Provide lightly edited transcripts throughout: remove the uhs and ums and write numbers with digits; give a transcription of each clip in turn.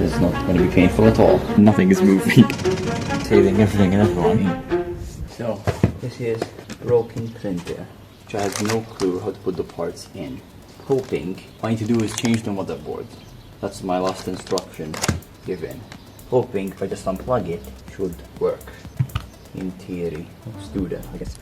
This is not going to be painful at all. Nothing is moving. Saving everything and everyone. So, this is broken printer, which I have no clue how to put the parts in. Hoping all I need to do is change the motherboard. That's my last instruction given. Hoping if I just unplug it, it should work. In theory. Let's do that, I guess.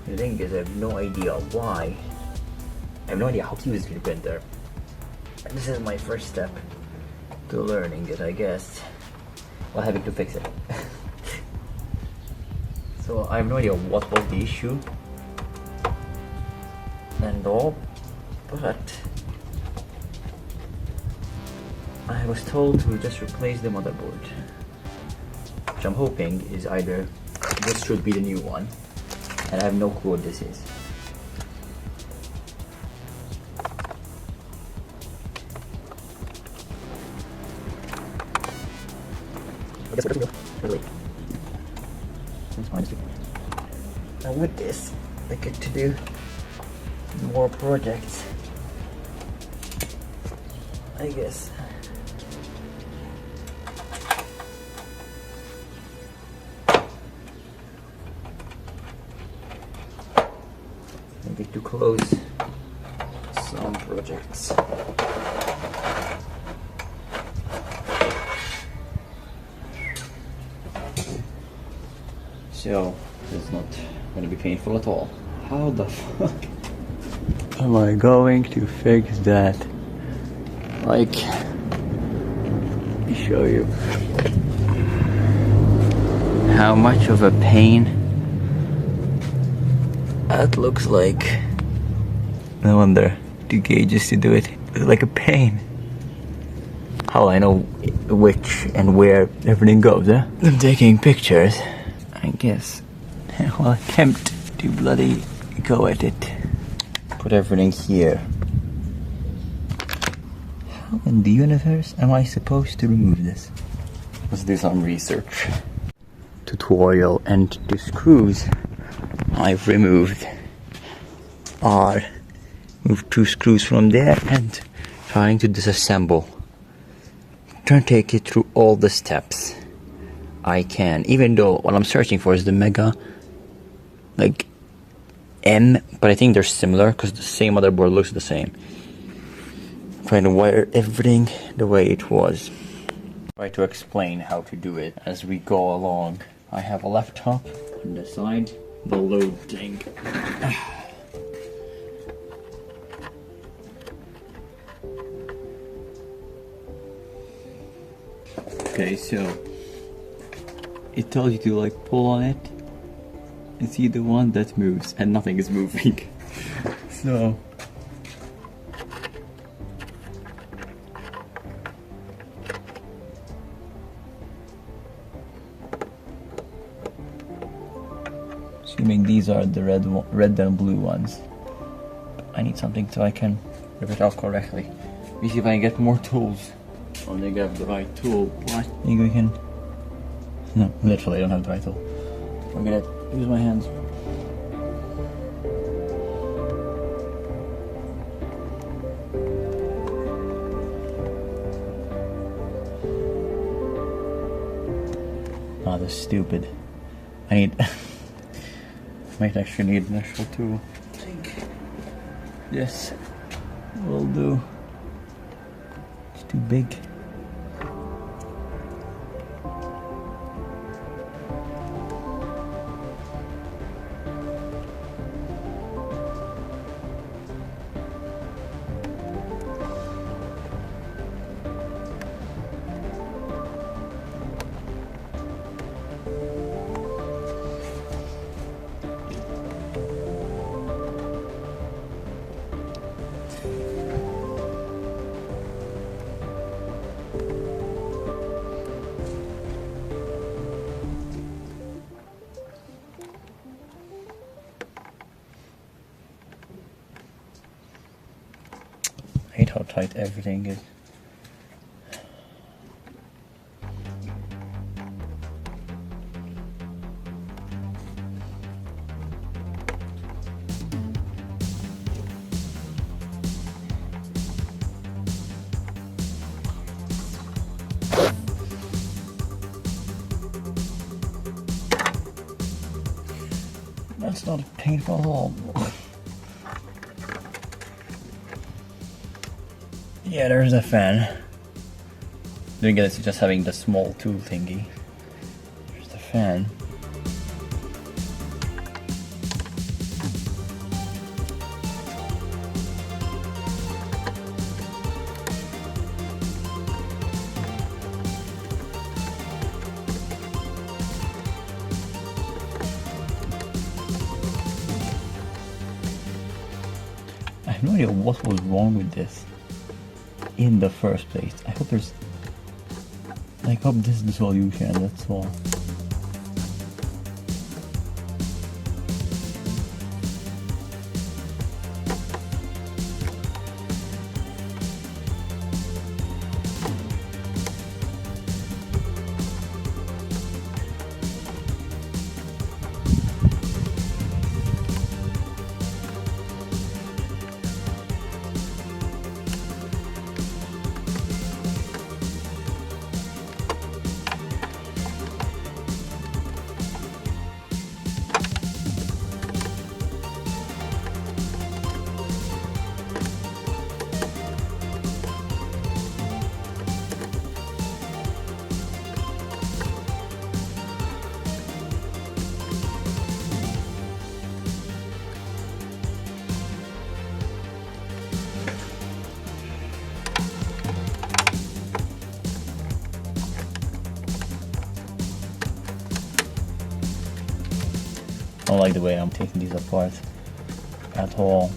The thing is, I have no idea why. I have no idea how to use the printer. And this is my first step to learning it, I guess. While having to fix it. So I have no idea what was the issue and all, but I was told to just replace the motherboard, which I'm hoping is either this should be the new one. And I have no clue what this is. I guess we're good. Wait. And with this, I get to do more projects, I guess. I get to close some projects. So, it's not going to be painful at all. How the fuck am I going to fix that? Like, let me show you how much of a pain that looks like. No wonder the gauges to do it. It's like a pain. How I know which and where everything goes, eh? I'm taking pictures, I guess. I'll attempt to bloody go at it. Put everything here. How in the universe am I supposed to remove this? Let's do some research. Tutorial, and the screws I've removed are moved 2 screws from there and trying to disassemble. Trying to take it through all the steps I can, even though what I'm searching for is the Mega like M, but I think they're similar because the same motherboard looks the same. Trying to wire everything the way it was. Try to explain how to do it as we go along. I have a laptop on the side, the load thing. Okay, so it tells you to like pull on it and see the one that moves, and nothing is moving. So assuming these are the red and blue ones. I need something so I can rip it off correctly. Let me see if I can get more tools. I think I have the right tool. What? I think we can. No, literally I don't have the right tool. I'm gonna use my hands. Oh, this is stupid. I need. Might actually need an actual tool. I think this will do. It's too big. hate how tight everything is. That's not painful at all. Yeah, there's a fan. Doing it is just having the small tool thingy. There's the fan. I have no idea what was wrong with this in the first place. I hope this is the solution, that's all. I don't like the way I'm taking these apart at all.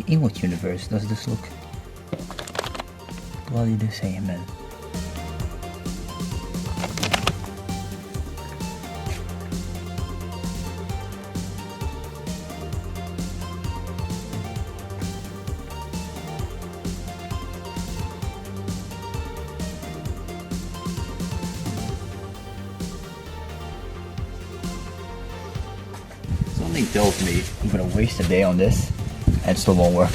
In what universe does this look bloody the same, man? Something tells me I'm gonna waste a day on this and still won't work.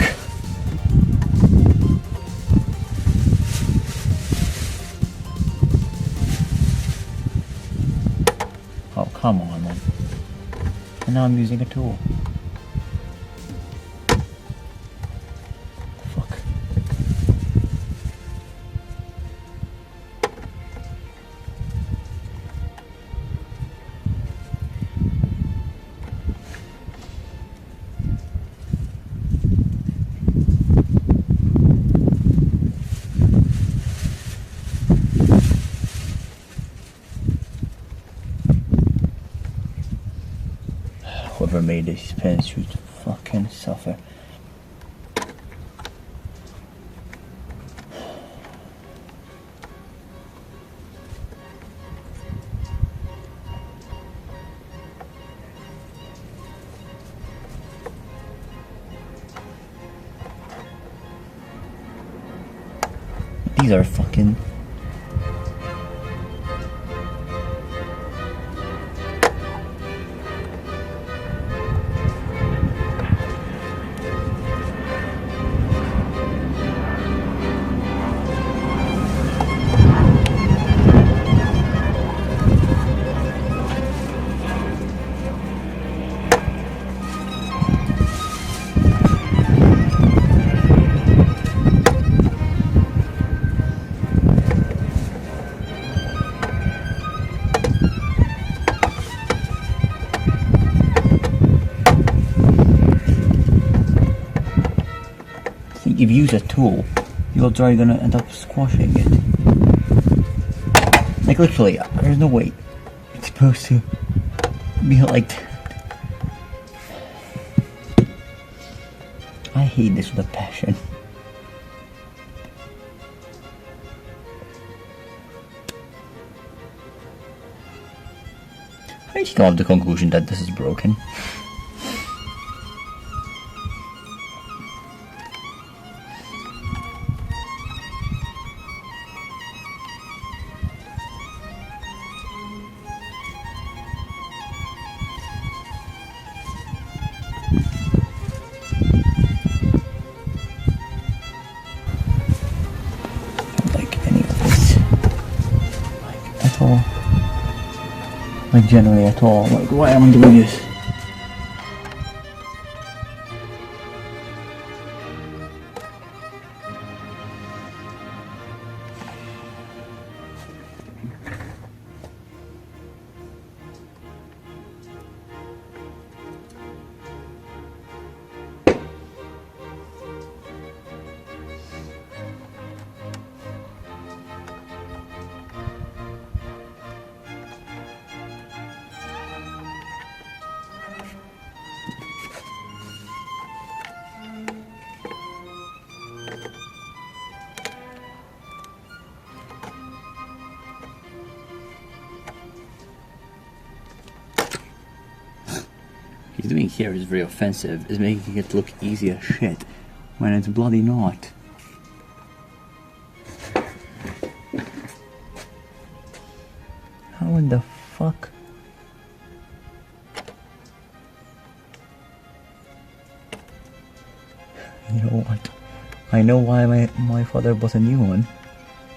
Oh, come on, man. And now I'm using a tool. Fuck. Whoever made this pen should fucking suffer. These are fucking... if you use a tool, you're gonna end up squashing it. Like literally, there's no way it's supposed to be like that. I hate this with a passion. How did you come up to the conclusion that this is broken? Like generally at all. Like, why am I doing this? He's doing here is very offensive, is making it look easy as shit, when it's bloody not. How in the fuck? You know what? I know why my father bought a new one.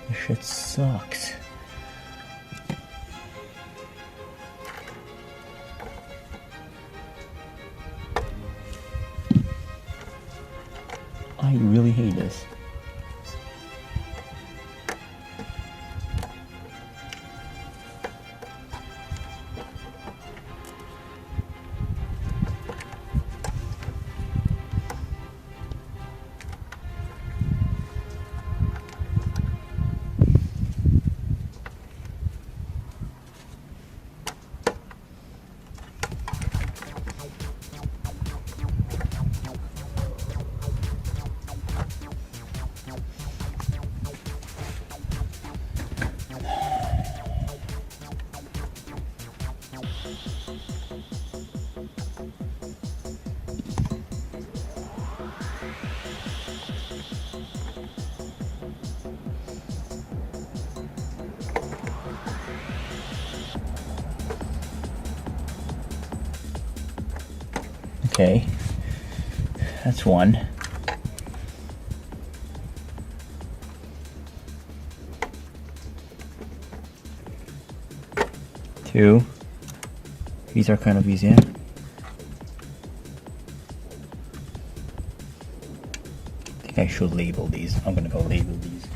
This shit sucks. I really hate this. Okay, that's one. Two. These are kind of easy. I think I should label these. I'm gonna go label these.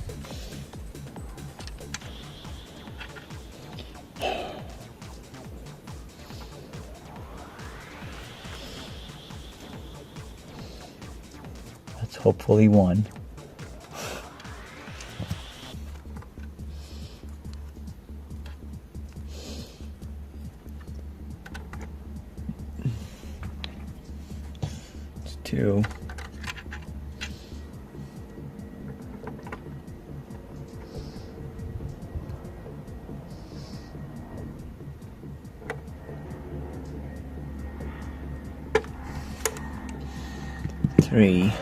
That's hopefully one. It's two. Three.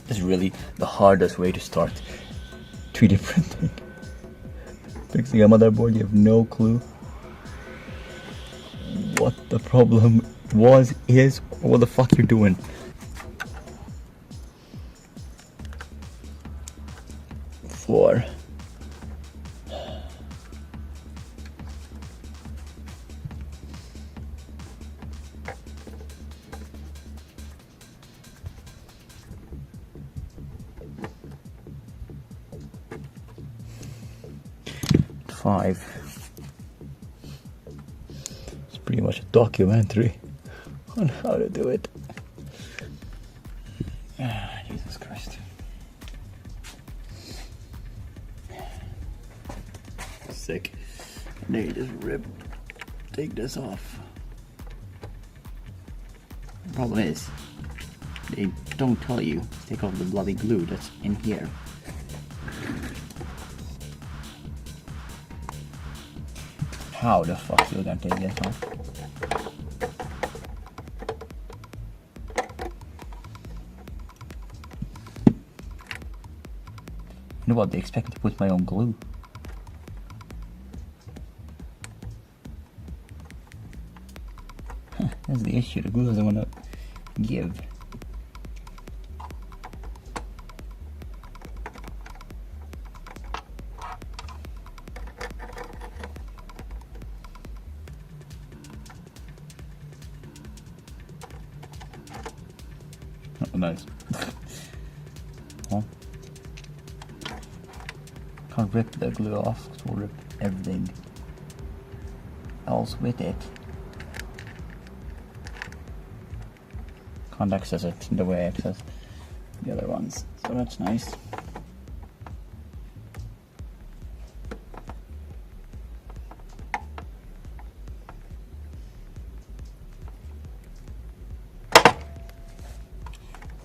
This is really the hardest way to start 3D printing. Fixing a motherboard, you have no clue what the problem was, is, or what the fuck you're doing. Four. 5. It's pretty much a documentary on how to do it. Jesus Christ. Sick. They just take this off. The problem is, they don't tell you to take off the bloody glue that's in here. How the fuck you gonna take this off? You know what, they expect me to put my own glue. That's the issue, the glue doesn't want to give. Oh, nice. Oh. Can't rip the glue off, so we'll rip everything else with it. Can't access it the way I access the other ones, so that's nice.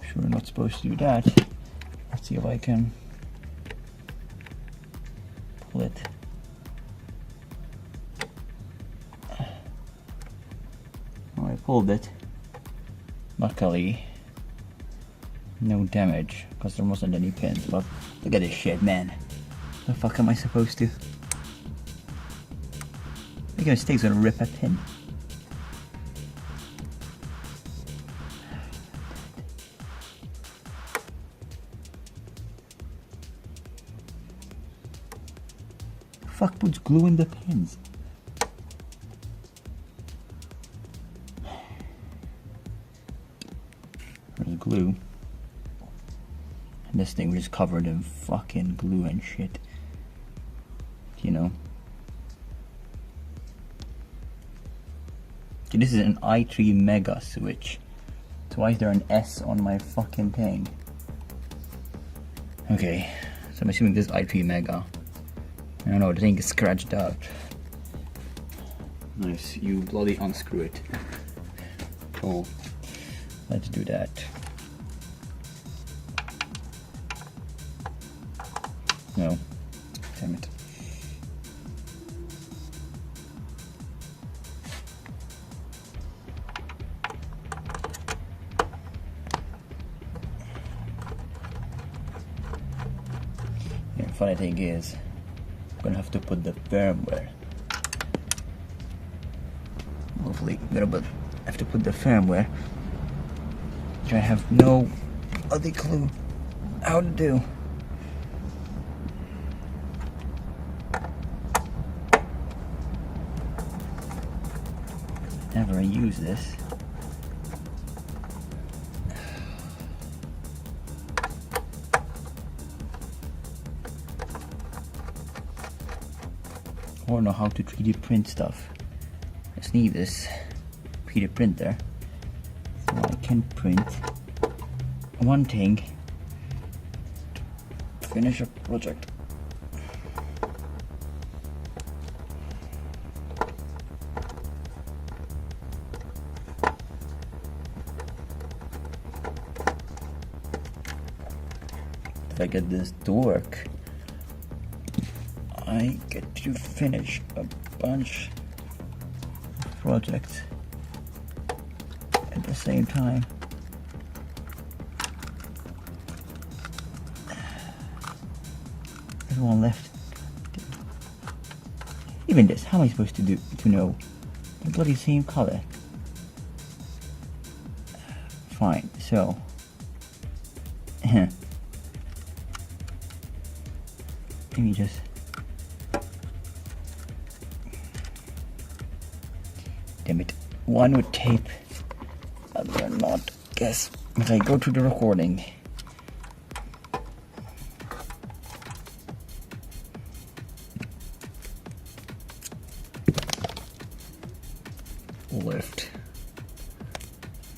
Sure, we're not supposed to do that. Let's see if I can pull it. Oh, I pulled it. Luckily, no damage, because there wasn't any pins, but look at this shit, man. The fuck am I supposed to? Making a mistake's gonna rip a pin. The fuck puts glue in the pins? There's glue. And this thing was covered in fucking glue and shit. You know? Okay, this is an i3 Mega switch. So why is there an S on my fucking thing? Okay, so I'm assuming this is i3 Mega. I don't know, the thing is scratched out. Nice, you bloody unscrew it. Cool. Let's do that. No. Damn it. Yeah, funny thing is, I'm gonna have to put the firmware. Hopefully, I'm gonna have to put the firmware. Which I have no other clue how to do. Never use this. I don't know how to 3D print stuff. Just need this 3D printer. So I can print one thing to finish a project. If I get this to work, I get to finish a bunch of projects at the same time. There's one left. Even this, how am I supposed to know? The bloody same color. Fine, so let me just damn it. One with tape, other not. Guess if I go to the recording. left.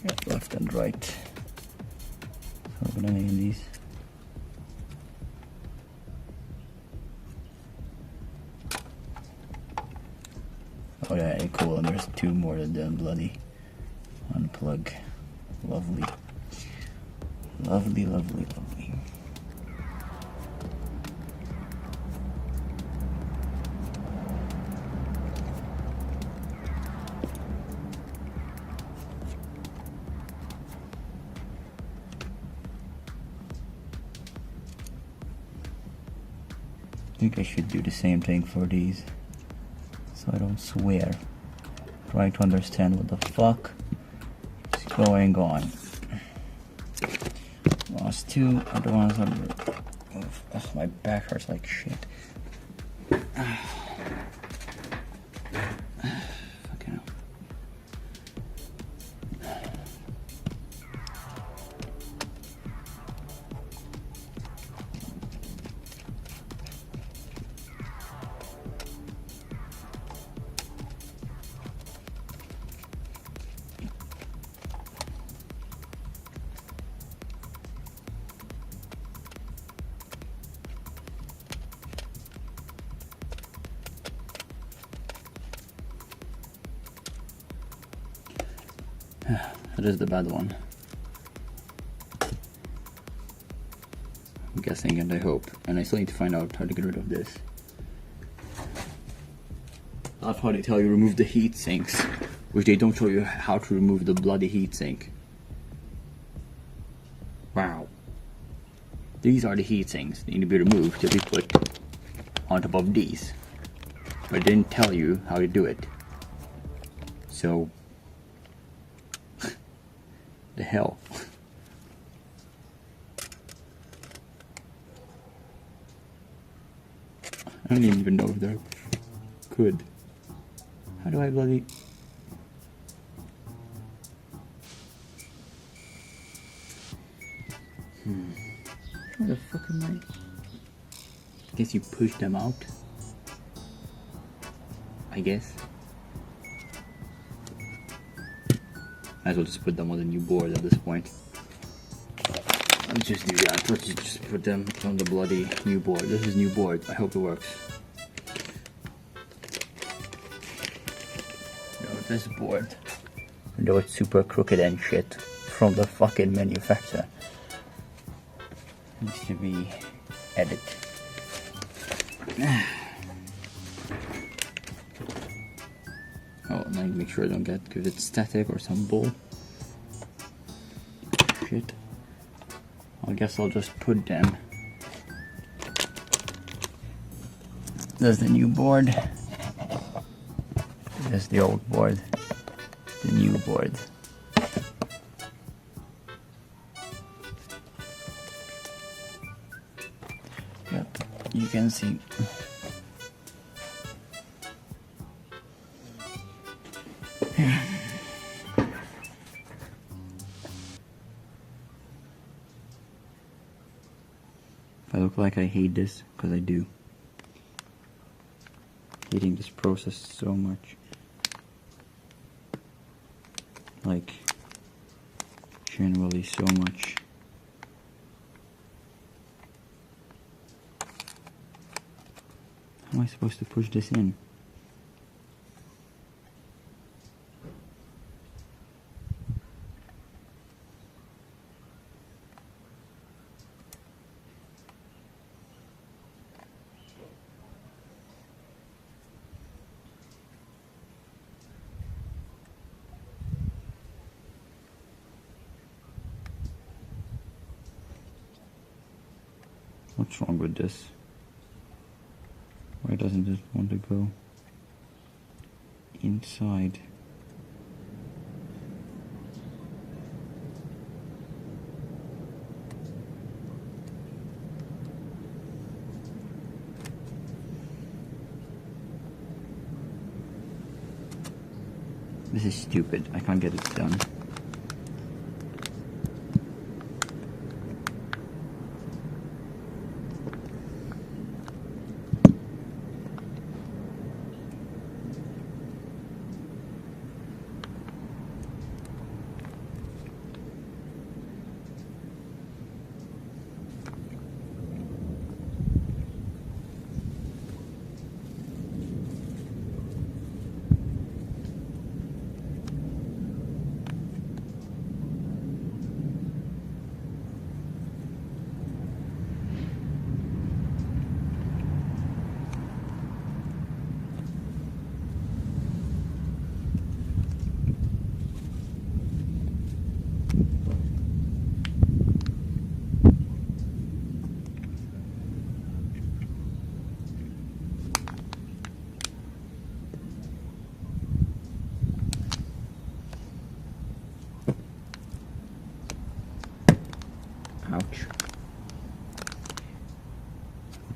Yeah, left and right. So I'm gonna name these. Oh yeah, cool, and there's 2 more to then bloody unplug. Lovely. Lovely, lovely, lovely. I think I should do the same thing for these, so I don't swear. Trying to understand what the fuck is going on. Lost 2, other ones are... Oh, my back hurts like shit. Fucking hell. That is the bad one. I'm guessing and I hope. And I still need to find out how to get rid of this. That's how they tell you remove the heat sinks, which they don't show you how to remove the bloody heat sink. Wow. These are the heat sinks. They need to be removed to be put on top of these. But they didn't tell you how to do it. So the hell. I don't even know if they're good. How do I bloody... Where the fuck am I? Guess you push them out. I guess. Might as well just put them on the new board at this point. Let's just do that. Let's just put them on the bloody new board. This is new board. I hope it works. No, this board, though it's super crooked and shit from the fucking manufacturer, needs to be edited. Oh, and I make sure I don't get if it's static or some bull shit. I guess I'll just put them. There's the new board. There's the old board. The new board. Yep, you can see. I look like I hate this, because I do. Hating this process so much. Like, generally so much. How am I supposed to push this in? What's wrong with this? Why doesn't it want to go inside? This is stupid. I can't get it done.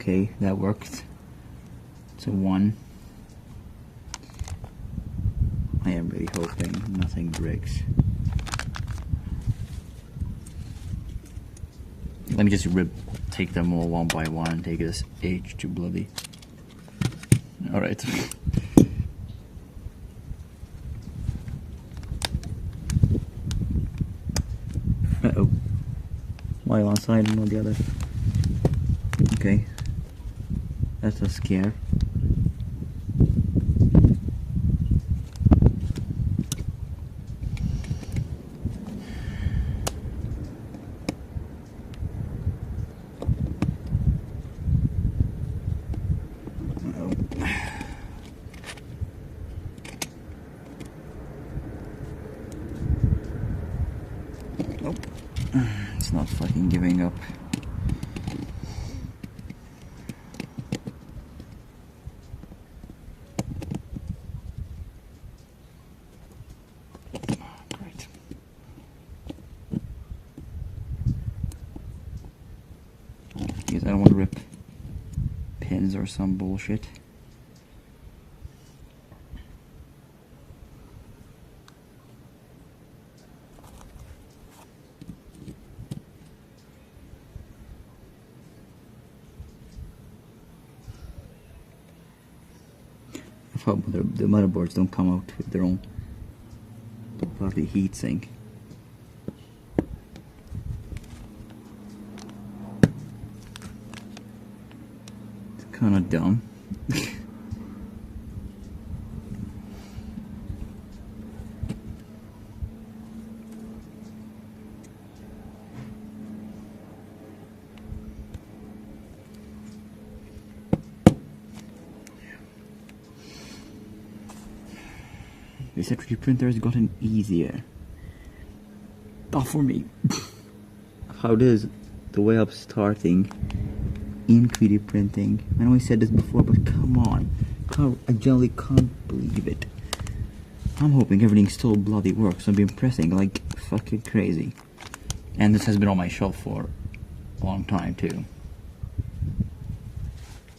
Okay, that worked. It's a 1. I am really hoping nothing breaks. Let me just take them all one by one and take this H to bloody. Alright. Uh-oh. Why one side and not the other? Okay. That's a scare. Nope. It's not fucking giving up. Great. Because I don't want to rip pins or some bullshit. I hope the motherboards don't come out with their own bloody heatsink. It's kind of dumb. They said 3D printer has gotten easier. Not for me. How does the way of starting in 3D printing? I know I said this before, but come on. I generally can't believe it. I'm hoping everything still bloody works. I've been pressing like fucking crazy. And this has been on my shelf for a long time too.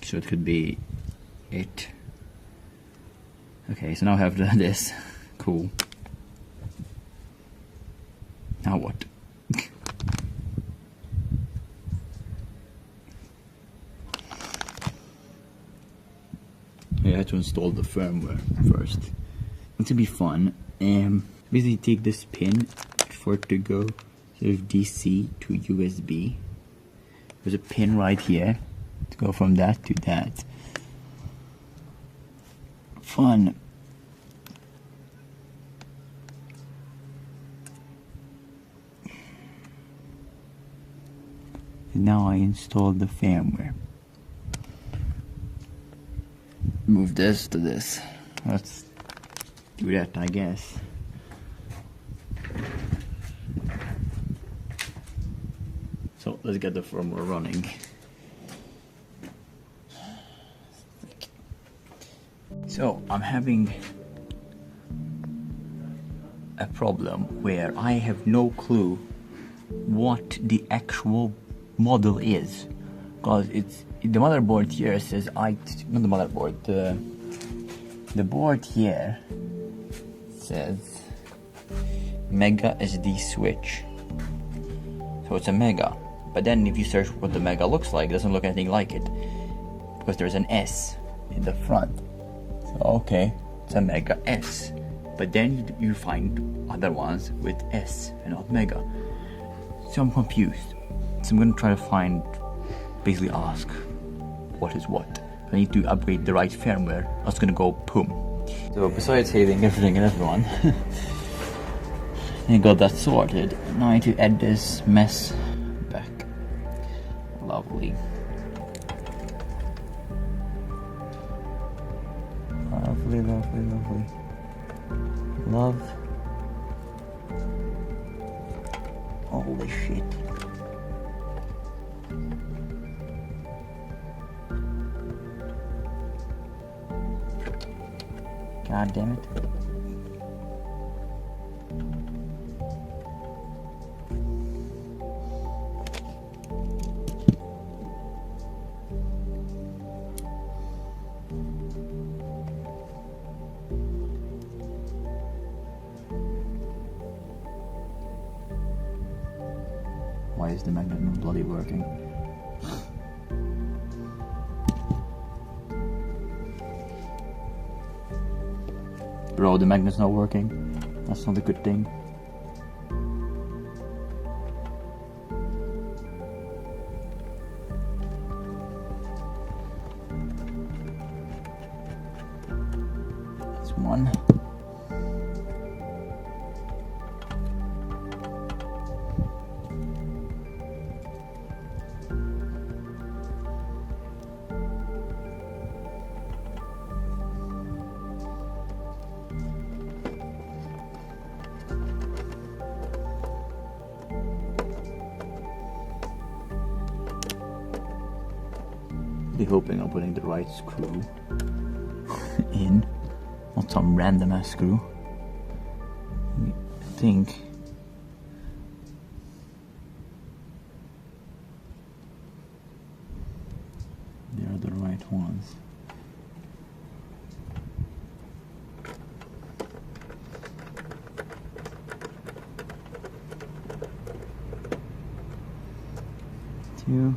So it could be it. Okay, so now I have this. Cool. Now what? I had to install the firmware first. It's gonna be fun. Basically take this pin for it to go sort of DC to USB. There's a pin right here to go from that to that. Fun. And now I installed the firmware. Move this to this. Let's do that, I guess. So let's get the firmware running. So I'm having a problem where I have no clue what the actual model is, because it's the motherboard here says not the motherboard, the board here says Mega SD switch, so it's a Mega. But then if you search what the Mega looks like, it doesn't look anything like it, because there's an S in the front. So okay, it's a Mega S, but then you find other ones with S and not Mega. So I'm confused. So I'm gonna try to basically ask what is what. I need to upgrade the right firmware. I was gonna go boom. So besides hating everything and everyone, I got that sorted. Now I need to add this mess back. Lovely. Lovely, lovely, lovely. Love. Holy shit. God damn it. why is the magnet not bloody working? Bro, the magnet's not working. That's not a good thing. That's one. Hoping I'm putting the right screw in, not some random ass screw. I think they're the right ones. Two.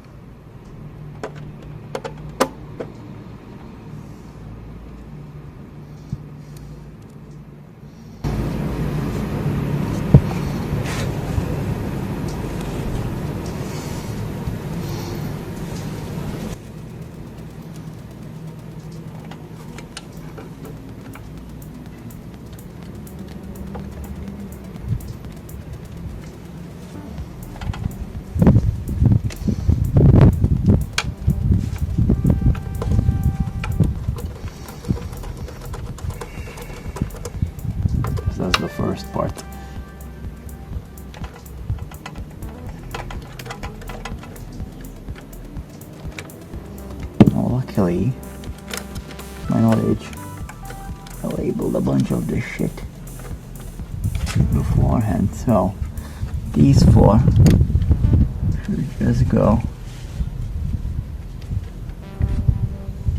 That's the first part. Oh, luckily, to my knowledge, I labeled a bunch of this shit beforehand, so these four should just go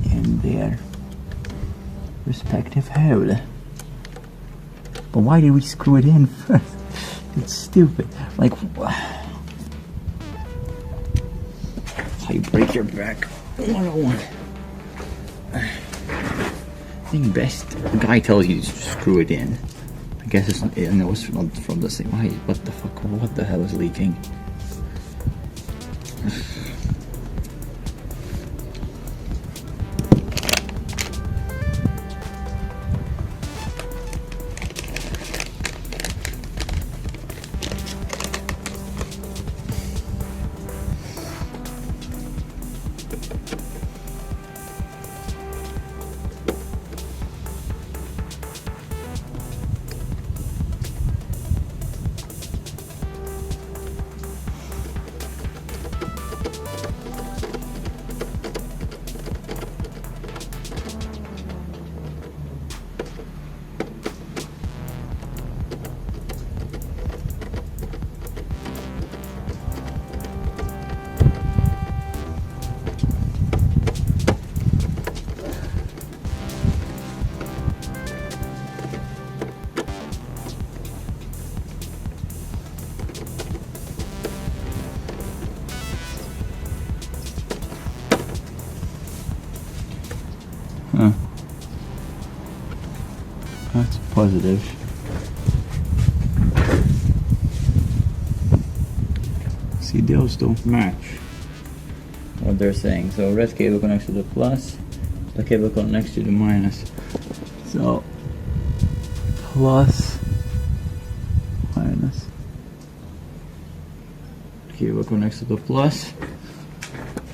in their respective hole. But why did we screw it in first? It's stupid. Like, how you break your back 101. I think best, the guy tells you to screw it in. I guess it's not, I know it's not from the same. Why? What the fuck? What the hell is leaking? Huh. That's positive. See, those don't match what they're saying. So red cable connects to the plus, the cable connects to the minus. So plus, minus. Cable connects to the plus.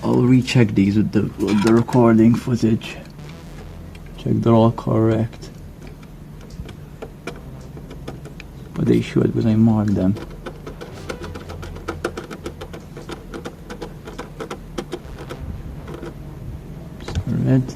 I'll recheck these with the recording footage. Check they're all correct. But they should, because I marked them. So red.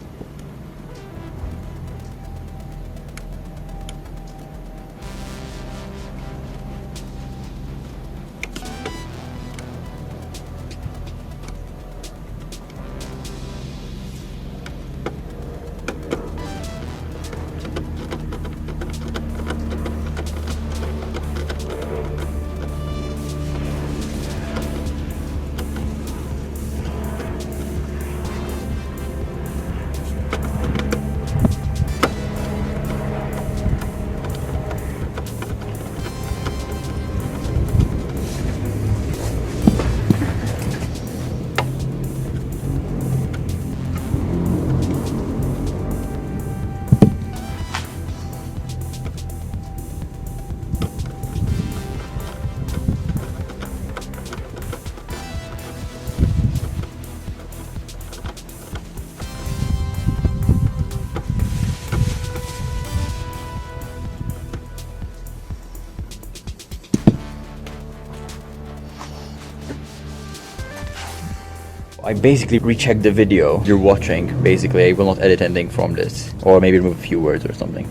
I basically rechecked the video you're watching. Basically, I will not edit anything from this, or maybe remove a few words or something.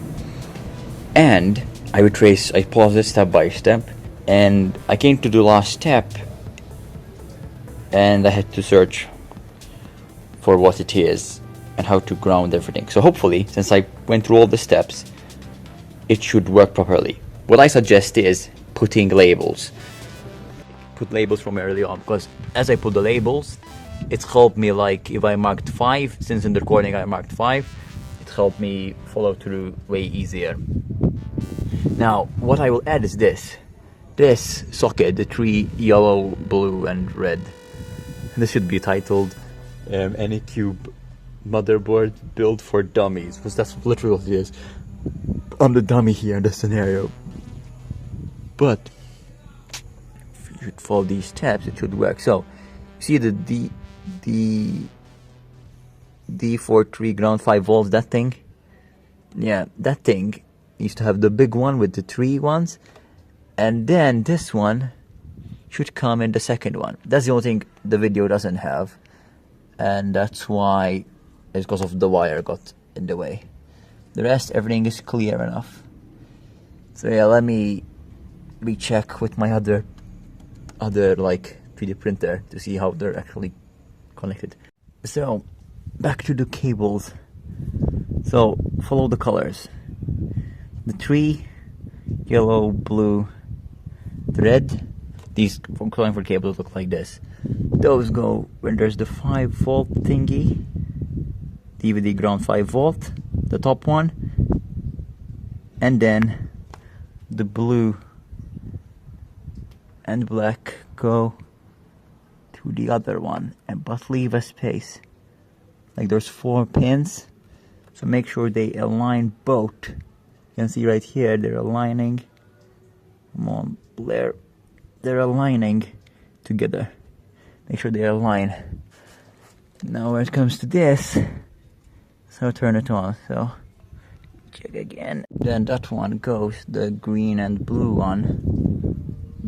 And I paused it step by step, and I came to the last step, and I had to search for what it is and how to ground everything. So hopefully, since I went through all the steps, it should work properly. What I suggest is putting labels. Put labels from early on, because as I put the labels, it's helped me, like if I marked 5, since in the recording I marked 5, it helped me follow through way easier. Now, what I will add is this socket, the 3 yellow, blue and red. This should be titled Anycubic Motherboard built for Dummies, because that's literally what it is. I'm the dummy here in this scenario. But if you follow these steps, it should work. So, see the D43 ground 5 volts, that thing? Yeah, that thing needs to have the big one with the 3 ones, and then this one should come in the second one. That's the only thing the video doesn't have, and that's why it's because of the wire got in the way. The rest, everything is clear enough. So yeah, let me recheck with my other like 3D printer to see how they're actually connected. So back to the cables. So follow the colors. The 3 yellow, blue, red. These calling for cables look like this. Those go when there's the 5 volt thingy. DVD ground 5 volt, the top one, and then the blue and black go to the other one, but leave a space. Like there's 4 pins, so make sure they align both. You can see right here they're aligning. Come on, Blair. They're aligning together. Make sure they align. Now when it comes to this, so turn it on. So check again. Then that one goes, the green and blue one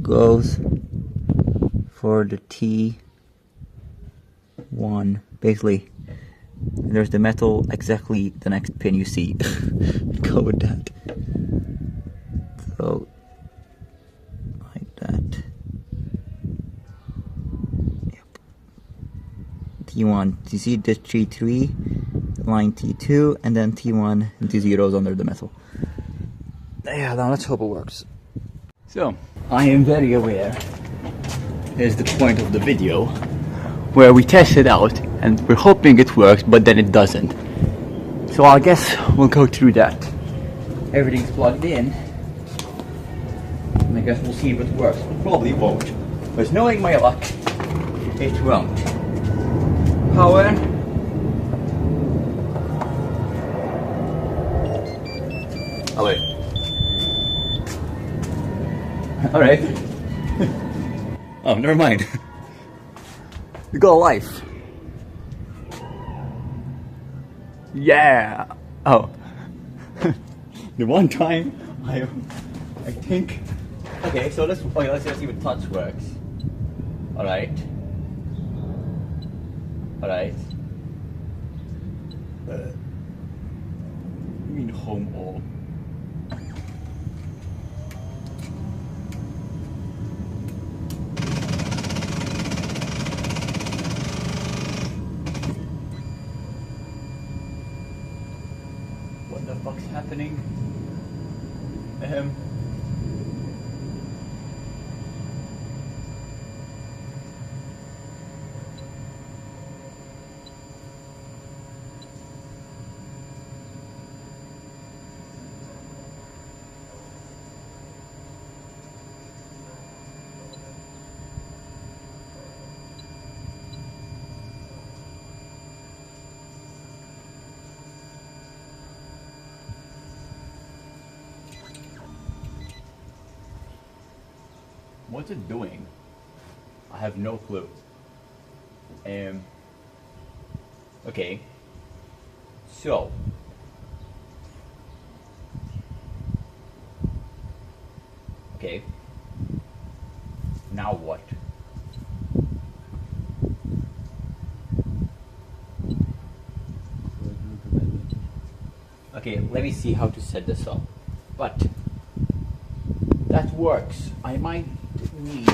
goes for the T1. Basically, there's the metal, exactly the next pin you see. Go with that. So like that. Yep. T1. You see the T3, line T2, and then T1 and T0 is under the metal. Yeah, now let's hope it works. So, I am very aware. Here's the point of the video where we test it out and we're hoping it works, but then it doesn't. So I guess we'll go through that. Everything's plugged in, and I guess we'll see if it works. It probably won't, but knowing my luck, it won't. Power. Oh wait. Alright. Oh, never mind. We got a life. Yeah. Oh. The one time I think. Okay, so let's see if touch works. Alright. Alright. You mean home all? What the fuck's happening? What's it doing? I have no clue. Okay. So. Okay. Now what? Okay, let me see how to set this up. But that works. I might need,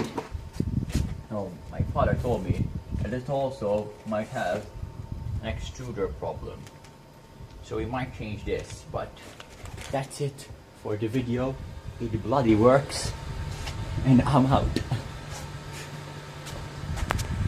no, my father told me that it also might have an extruder problem. So we might change this, but that's it for the video. It bloody works. And I'm out.